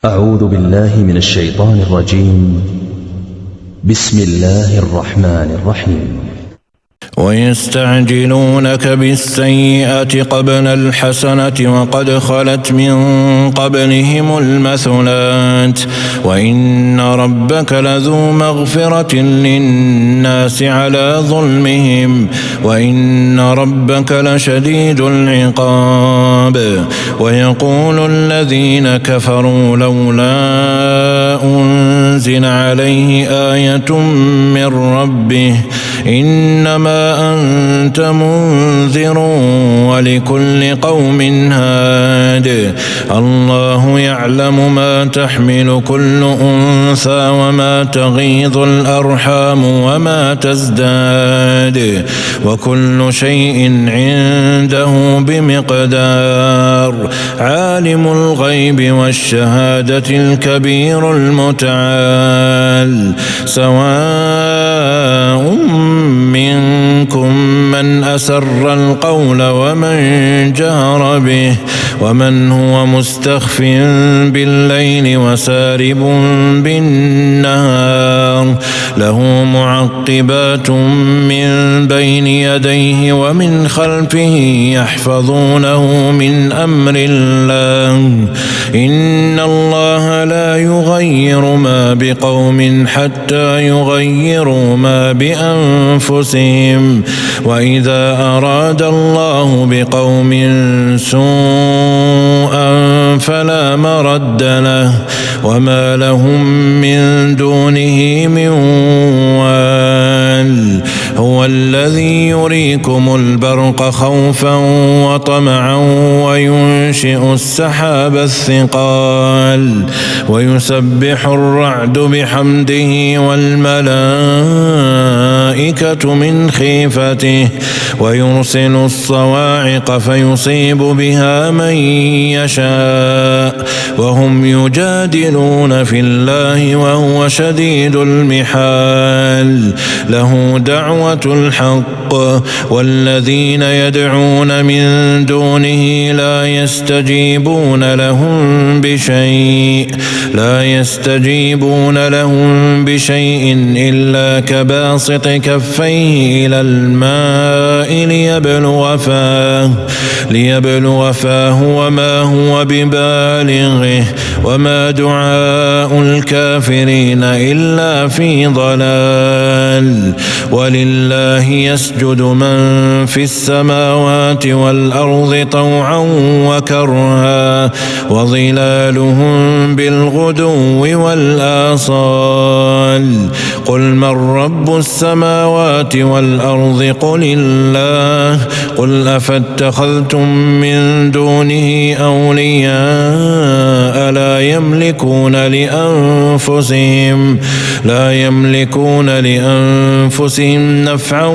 أعوذ بالله من الشيطان الرجيم. بسم الله الرحمن الرحيم. ويستعجلونك بالسيئة قبل الحسنة وقد خلت من قبلهم المثلات وإن ربك لذو مغفرة للناس على ظلمهم وإن ربك لشديد العقاب. ويقول الذين كفروا لولا أنزل عليه آية من ربه إنما أنت منذر ولكل قوم هاد. الله يعلم ما تحمل كل أنثى وما تغيض الأرحام وما تزداد وكل شيء عنده بمقدار. عالم الغيب والشهادة الكبير المتعال. سواء منكم من أسر القول ومن جهر به ومن هو مستخف بالليل وسارب بالنهار. له معقبات من بين يديه ومن خلفه يحفظونه من أمر الله. إن الله لا يغير ما بقوم حتى يغيروا ما بأنفسهم. وإذا أراد الله بقوم سوءا فلا مرد له وما لهم من دونه من وال. هو الذي يريكم البرق خوفا وطمعا وينشئ السحاب الثقال ويسبح الرعد بحمده والملائكة من خيفته ويرسل الصواعق فيصيب بها من يشاء وهم يجادلون في الله وهو شديد المحال. له دعوة الحق والذين يدعون من دونه لا يستجيبون لهم بشيء إلا كباسط كفيه إلى الماء ليبلغ فاه وما هو ببالغه وما دعاء الكافرين إلا في ضلال. ولله يسجد من في السماوات والأرض طوعا وكرها وظلالهم بالغدو والآصال. قل من رب السماوات والأرض قل الله. قل أفاتخذتم من دونه أولياء لا يملكون لأنفسهم نفعا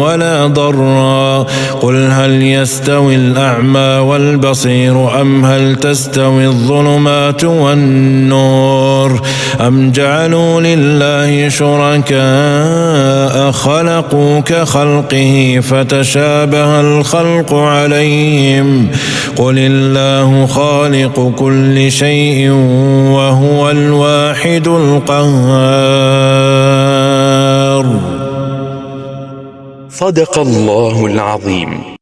ولا ضرا. قل هل يستوي الأعمى والبصير أم هل تستوي الظلمات والنور أم جعلوا لله شركاء خلقوا كخلقه فتشابه الخلق عليهم. قل الله خالق كل شيء وهو الواحد القهار. صدق الله العظيم.